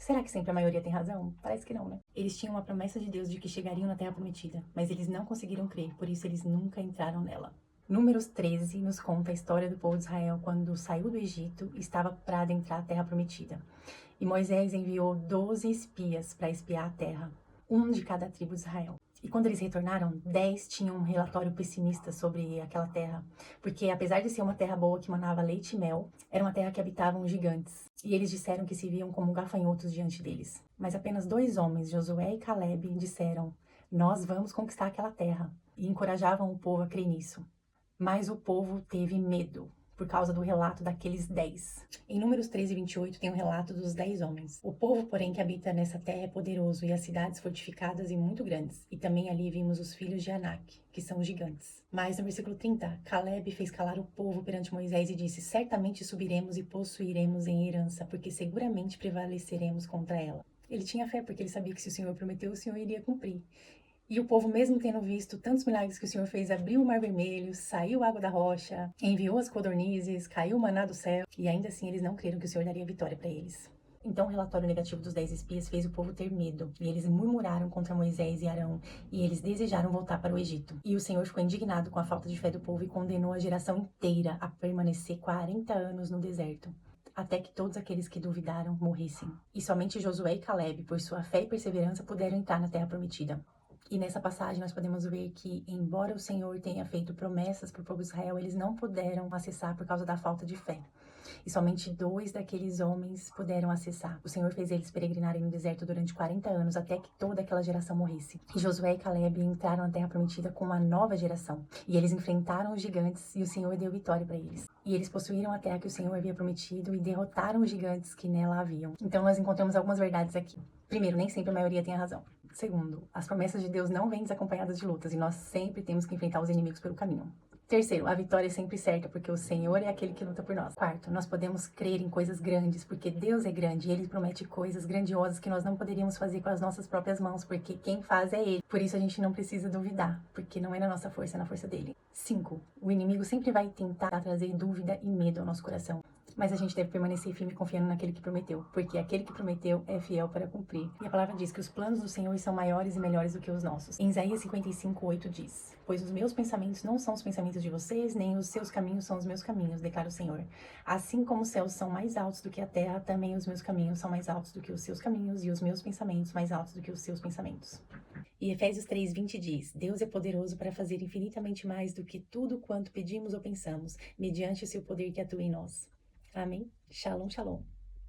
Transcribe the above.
Será que sempre a maioria tem razão? Parece que não, né? Eles tinham uma promessa de Deus de que chegariam na Terra Prometida, mas eles não conseguiram crer, por isso eles nunca entraram nela. Números 13 nos conta a história do povo de Israel quando saiu do Egito e estava para adentrar a Terra Prometida. E Moisés enviou 12 espias para espiar a terra, um de cada tribo de Israel. E quando eles retornaram, 10 tinham um relatório pessimista sobre aquela terra, porque apesar de ser uma terra boa que manava leite e mel, era uma terra que habitavam gigantes. E eles disseram que se viam como gafanhotos diante deles. Mas apenas 2 homens, Josué e Caleb, disseram: "Nós vamos conquistar aquela terra", e encorajavam o povo a crer nisso. Mas o povo teve medo por causa do relato daqueles 10. Em Números 13 e 28 tem um relato dos 10 homens. O povo, porém, que habita nessa terra é poderoso e as cidades fortificadas e muito grandes. E também ali vimos os filhos de Anak, que são gigantes. Mas no versículo 30, Caleb fez calar o povo perante Moisés e disse: "Certamente subiremos e possuiremos em herança, porque seguramente prevaleceremos contra ela." Ele tinha fé porque ele sabia que se o Senhor prometeu, o Senhor iria cumprir. E o povo, mesmo tendo visto tantos milagres que o Senhor fez, abriu o mar vermelho, saiu água da rocha, enviou as codornizes, caiu o maná do céu, e ainda assim eles não creram que o Senhor daria vitória para eles. Então o relatório negativo dos 10 espias fez o povo ter medo, e eles murmuraram contra Moisés e Arão, e eles desejaram voltar para o Egito. E o Senhor ficou indignado com a falta de fé do povo e condenou a geração inteira a permanecer 40 anos no deserto, até que todos aqueles que duvidaram morressem. E somente Josué e Caleb, por sua fé e perseverança, puderam entrar na terra prometida. E nessa passagem nós podemos ver que, embora o Senhor tenha feito promessas para o povo de Israel, eles não puderam acessar por causa da falta de fé. E somente 2 daqueles homens puderam acessar. O Senhor fez eles peregrinarem no deserto durante 40 anos, até que toda aquela geração morresse. E Josué e Caleb entraram na terra prometida com uma nova geração. E eles enfrentaram os gigantes e o Senhor deu vitória para eles. E eles possuíram a terra que o Senhor havia prometido e derrotaram os gigantes que nela haviam. Então nós encontramos algumas verdades aqui. Primeiro, nem sempre a maioria tem a razão. Segundo, as promessas de Deus não vêm desacompanhadas de lutas e nós sempre temos que enfrentar os inimigos pelo caminho. Terceiro, a vitória é sempre certa, porque o Senhor é aquele que luta por nós. Quarto, nós podemos crer em coisas grandes, porque Deus é grande e Ele promete coisas grandiosas que nós não poderíamos fazer com as nossas próprias mãos, porque quem faz é Ele. Por isso a gente não precisa duvidar, porque não é na nossa força, é na força dEle. 5. O inimigo sempre vai tentar trazer dúvida e medo ao nosso coração. Mas a gente deve permanecer firme confiando naquele que prometeu, porque aquele que prometeu é fiel para cumprir. E a palavra diz que os planos do Senhor são maiores e melhores do que os nossos. Em Isaías 55:8 diz: "Pois os meus pensamentos não são os pensamentos de vocês, nem os seus caminhos são os meus caminhos, declara o Senhor. Assim como os céus são mais altos do que a terra, também os meus caminhos são mais altos do que os seus caminhos, e os meus pensamentos mais altos do que os seus pensamentos." E Efésios 3:20 diz: "Deus é poderoso para fazer infinitamente mais do que tudo quanto pedimos ou pensamos, mediante o seu poder que atua em nós." Amém? Shalom, shalom.